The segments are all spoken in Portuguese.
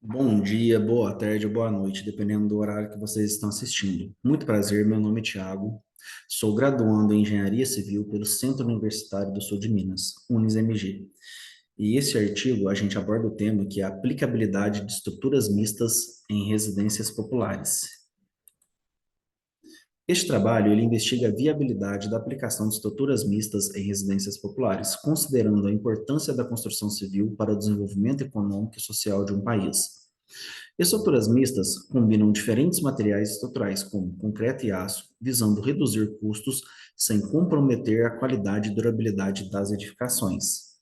Bom dia, boa tarde, boa noite, dependendo do horário que vocês estão assistindo. Muito prazer, meu nome é Thiago, sou graduando em Engenharia Civil pelo Centro Universitário do Sul de Minas, UniSMG. E esse artigo a gente aborda o tema que é a aplicabilidade de estruturas mistas em residências populares. Este trabalho ele investiga a viabilidade da aplicação de estruturas mistas em residências populares, considerando a importância da construção civil para o desenvolvimento econômico e social de um país. Estruturas mistas combinam diferentes materiais estruturais, como concreto e aço, visando reduzir custos sem comprometer a qualidade e durabilidade das edificações.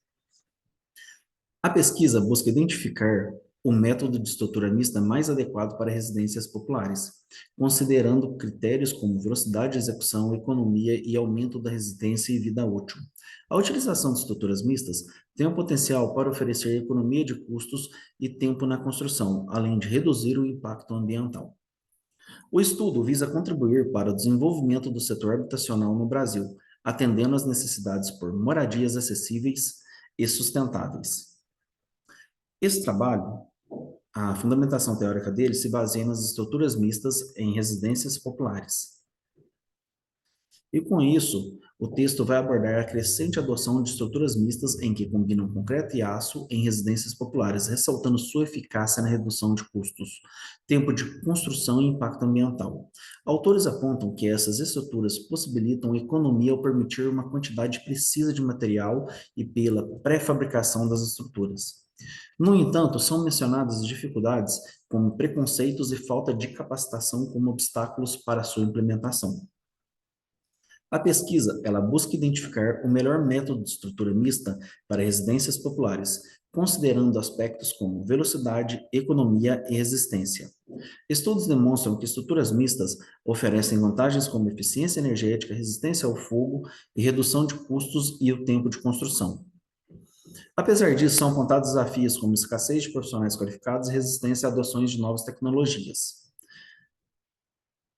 A pesquisa busca identificar o método de estrutura mista mais adequado para residências populares, considerando critérios como velocidade de execução, economia e aumento da resistência e vida útil. A utilização de estruturas mistas tem o potencial para oferecer economia de custos e tempo na construção, além de reduzir o impacto ambiental. O estudo visa contribuir para o desenvolvimento do setor habitacional no Brasil, atendendo às necessidades por moradias acessíveis e sustentáveis. Esse trabalho, a fundamentação teórica dele se baseia nas estruturas mistas em residências populares. E com isso, o texto vai abordar a crescente adoção de estruturas mistas em que combinam concreto e aço em residências populares, ressaltando sua eficácia na redução de custos, tempo de construção e impacto ambiental. Autores apontam que essas estruturas possibilitam economia ao permitir uma quantidade precisa de material e pela pré-fabricação das estruturas. No entanto, são mencionadas dificuldades como preconceitos e falta de capacitação como obstáculos para sua implementação. A pesquisa, ela busca identificar o melhor método de estrutura mista para residências populares, considerando aspectos como velocidade, economia e resistência. Estudos demonstram que estruturas mistas oferecem vantagens como eficiência energética, resistência ao fogo e redução de custos e o tempo de construção. Apesar disso, são apontados desafios como escassez de profissionais qualificados e resistência a adoções de novas tecnologias.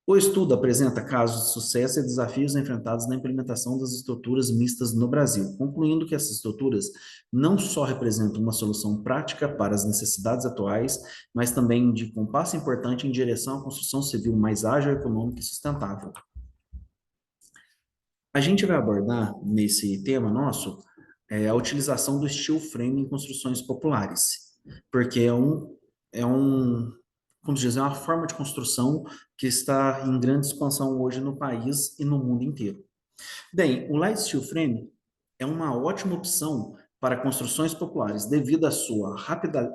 O estudo apresenta casos de sucesso e desafios enfrentados na implementação das estruturas mistas no Brasil, concluindo que essas estruturas não só representam uma solução prática para as necessidades atuais, mas também indicam um passo importante em direção à construção civil mais ágil, econômica e sustentável. A gente vai abordar nesse tema nosso a utilização do steel frame em construções populares, porque é um, como dizer, é uma forma de construção que está em grande expansão hoje no país e no mundo inteiro. Bem, o light steel frame é uma ótima opção para construções populares devido à sua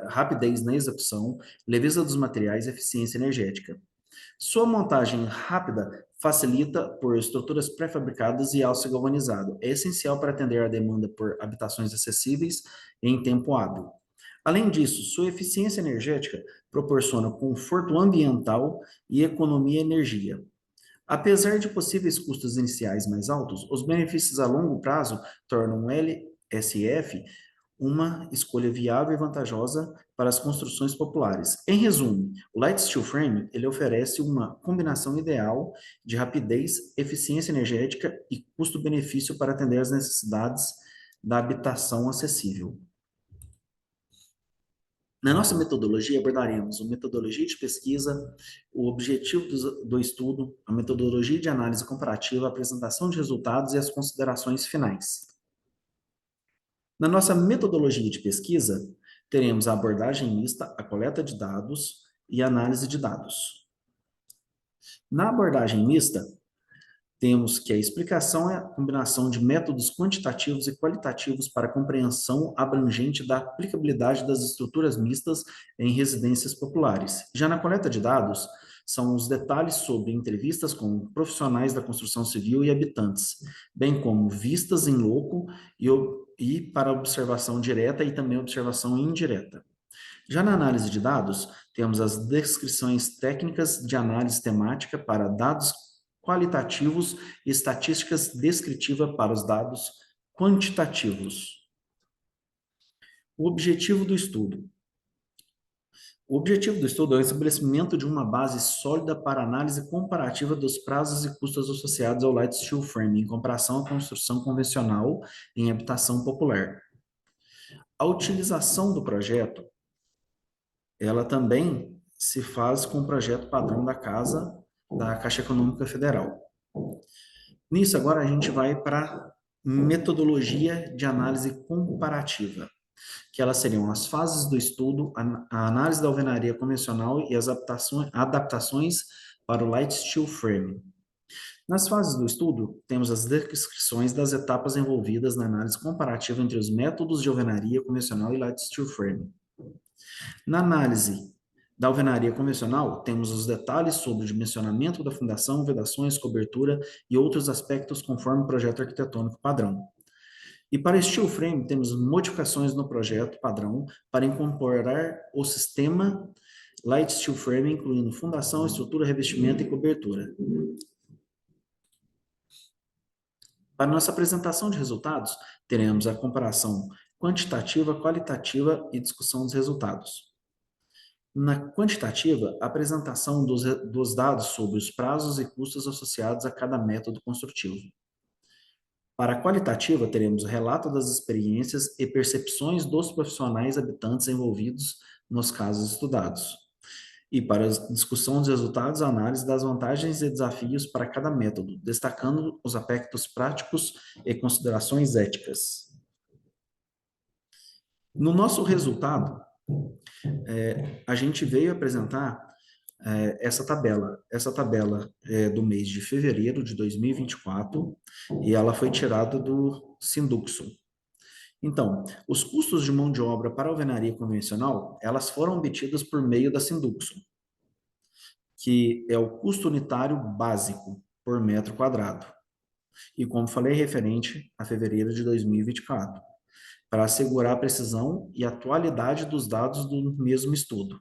rapidez na execução, leveza dos materiais e eficiência energética. Sua montagem rápida facilita por estruturas pré-fabricadas e aço galvanizado. É essencial para atender à demanda por habitações acessíveis em tempo hábil. Além disso, sua eficiência energética proporciona conforto ambiental e economia de energia. Apesar de possíveis custos iniciais mais altos, os benefícios a longo prazo tornam o LSF uma escolha viável e vantajosa para as construções populares. Em resumo, o Light Steel Frame ele oferece uma combinação ideal de rapidez, eficiência energética e custo-benefício para atender às necessidades da habitação acessível. Na nossa metodologia, abordaremos a metodologia de pesquisa, o objetivo do estudo, a metodologia de análise comparativa, a apresentação de resultados e as considerações finais. Na nossa metodologia de pesquisa, teremos a abordagem mista, a coleta de dados e a análise de dados. Na abordagem mista, temos que a explicação é a combinação de métodos quantitativos e qualitativos para a compreensão abrangente da aplicabilidade das estruturas mistas em residências populares. Já na coleta de dados, são os detalhes sobre entrevistas com profissionais da construção civil e habitantes, bem como vistas em loco e para observação direta e também observação indireta. Já na análise de dados, temos as descrições técnicas de análise temática para dados qualitativos e estatísticas descritiva para os dados quantitativos. O objetivo do estudo. O objetivo do estudo é o estabelecimento de uma base sólida para análise comparativa dos prazos e custos associados ao Light Steel Frame, em comparação à construção convencional em habitação popular. A utilização do projeto ela também se faz com o projeto padrão da Casa, da Caixa Econômica Federal. Nisso, agora a gente vai para metodologia de análise comparativa, que elas seriam as fases do estudo, a análise da alvenaria convencional e as adaptações para o Light Steel Frame. Nas fases do estudo, temos as descrições das etapas envolvidas na análise comparativa entre os métodos de alvenaria convencional e Light Steel Frame. Na análise da alvenaria convencional, temos os detalhes sobre o dimensionamento da fundação, vedações, cobertura e outros aspectos conforme o projeto arquitetônico padrão. E para steel frame, temos modificações no projeto padrão para incorporar o sistema Light Steel Frame, incluindo fundação, estrutura, revestimento e cobertura. Para nossa apresentação de resultados, teremos a comparação quantitativa, qualitativa e discussão dos resultados. Na quantitativa, a apresentação dos dados sobre os prazos e custos associados a cada método construtivo. Para a qualitativa, teremos o relato das experiências e percepções dos profissionais habitantes envolvidos nos casos estudados. E para a discussão dos resultados, a análise das vantagens e desafios para cada método, destacando os aspectos práticos e considerações éticas. No nosso resultado, a gente veio apresentar essa tabela. Essa tabela é do mês de fevereiro de 2024 e ela foi tirada do Sinduxo. Então, os custos de mão de obra para a alvenaria convencional, elas foram obtidas por meio da Sinduxo, que é o custo unitário básico por metro quadrado. E como falei, referente a fevereiro de 2024, para assegurar a precisão e atualidade dos dados do mesmo estudo.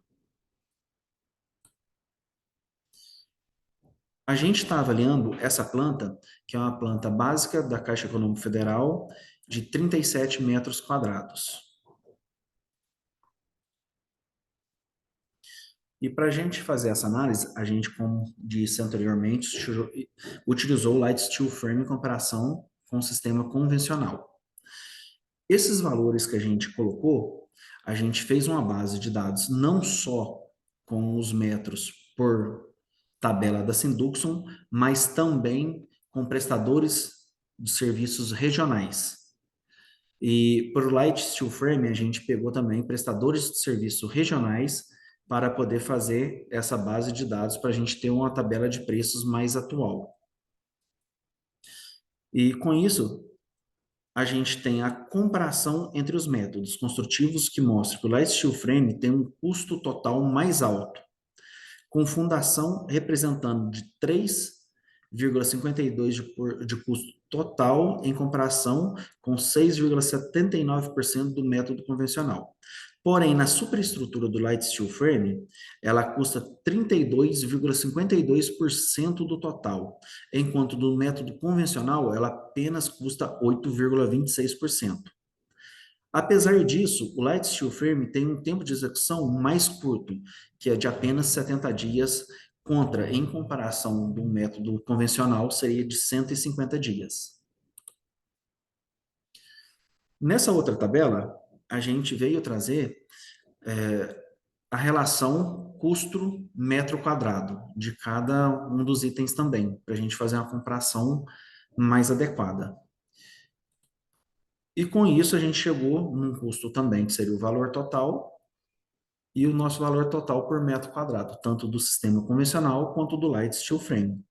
A gente está avaliando essa planta, que é uma planta básica da Caixa Econômica Federal, de 37 metros quadrados. E para a gente fazer essa análise, a gente, como disse anteriormente, utilizou o Light Steel Frame em comparação com o sistema convencional. Esses valores que a gente colocou, a gente fez uma base de dados não só com os metros por tabela da Sinduxon, mas também com prestadores de serviços regionais. E por Light Steel Frame, a gente pegou também prestadores de serviço regionais para poder fazer essa base de dados para a gente ter uma tabela de preços mais atual. E com isso, a gente tem a comparação entre os métodos construtivos que mostra que o Light Steel Frame tem um custo total mais alto, com fundação representando de 3,52 de custo total em comparação com 6,79% do método convencional. Porém, na superestrutura do Light Steel Frame, ela custa 32,52% do total, enquanto do método convencional ela apenas custa 8,26%. Apesar disso, o Light Steel Frame tem um tempo de execução mais curto, que é de apenas 70 dias, contra, em comparação do método convencional, seria de 150 dias. Nessa outra tabela, a gente veio trazer a relação custo metro quadrado de cada um dos itens também, para a gente fazer uma comparação mais adequada. E com isso a gente chegou num custo também, que seria o valor total, e o nosso valor total por metro quadrado, tanto do sistema convencional quanto do Light Steel Frame.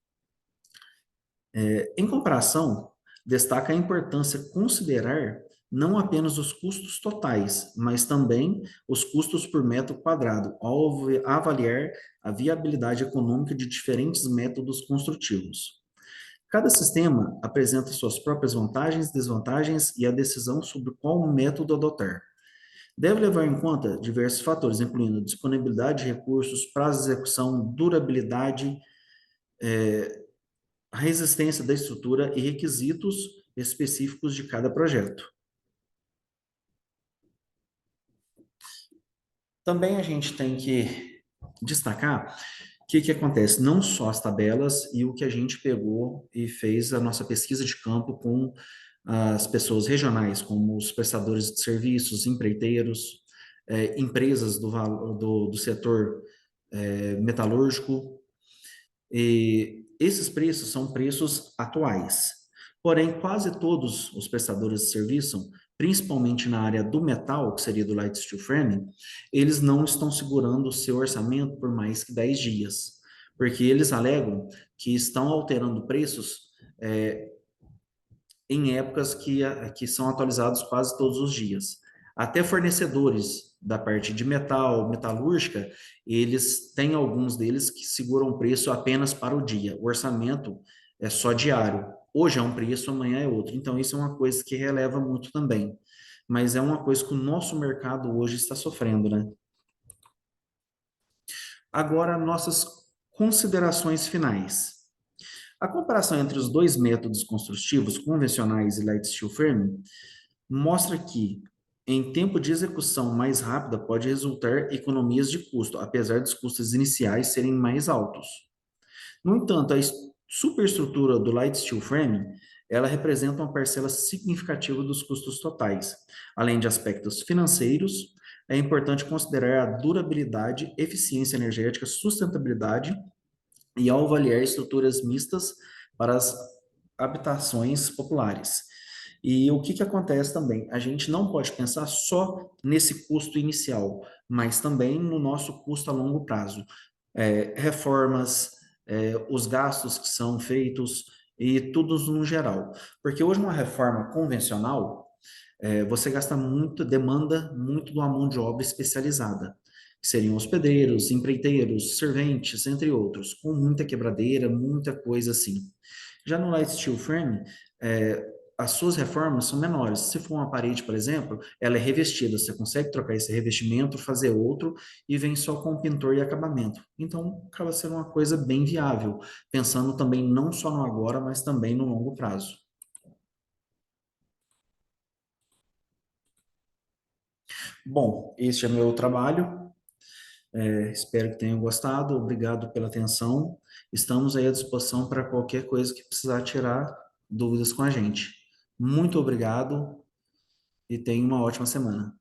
Em comparação, destaca a importância de considerar não apenas os custos totais, mas também os custos por metro quadrado, ao avaliar a viabilidade econômica de diferentes métodos construtivos. Cada sistema apresenta suas próprias vantagens, desvantagens e a decisão sobre qual método adotar. Deve levar em conta diversos fatores, incluindo disponibilidade de recursos, prazo de execução, durabilidade, a resistência da estrutura e requisitos específicos de cada projeto. Também a gente tem que destacar o que acontece, não só as tabelas e o que a gente pegou e fez a nossa pesquisa de campo com as pessoas regionais, como os prestadores de serviços, empreiteiros, empresas do setor metalúrgico, e esses preços são preços atuais. Porém, quase todos os prestadores de serviço, principalmente na área do metal, que seria do light steel framing, eles não estão segurando o seu orçamento por mais que 10 dias, porque eles alegam que estão alterando preços em épocas que são atualizados quase todos os dias. Até fornecedores da parte de metal, metalúrgica, eles têm alguns deles que seguram o preço apenas para o dia. O orçamento é só diário. Hoje é um preço, amanhã é outro. Então, isso é uma coisa que releva muito também. Mas é uma coisa que o nosso mercado hoje está sofrendo, né? Agora, nossas considerações finais. A comparação entre os dois métodos construtivos, convencionais e light steel framing, mostra que, em tempo de execução mais rápida, pode resultar economias de custo, apesar dos custos iniciais serem mais altos. No entanto, a superestrutura do light steel framing, ela representa uma parcela significativa dos custos totais. Além de aspectos financeiros, é importante considerar a durabilidade, eficiência energética, sustentabilidade e ao avaliar estruturas mistas para as habitações populares. E o que que acontece também? A gente não pode pensar só nesse custo inicial, mas também no nosso custo a longo prazo. Reformas, os gastos que são feitos e tudo no geral. Porque hoje uma reforma convencional, você gasta muito, demanda muito de uma mão de obra especializada, que seriam hospedeiros, empreiteiros, serventes, entre outros, com muita quebradeira, muita coisa assim. Já no light steel frame, as suas reformas são menores. Se for uma parede, por exemplo, ela é revestida, você consegue trocar esse revestimento, fazer outro e vem só com pintor e acabamento. Então, acaba sendo uma coisa bem viável, pensando também não só no agora, mas também no longo prazo. Bom, este é meu trabalho. Espero que tenham gostado. Obrigado pela atenção. Estamos aí à disposição para qualquer coisa que precisar tirar dúvidas com a gente. Muito obrigado e tenha uma ótima semana.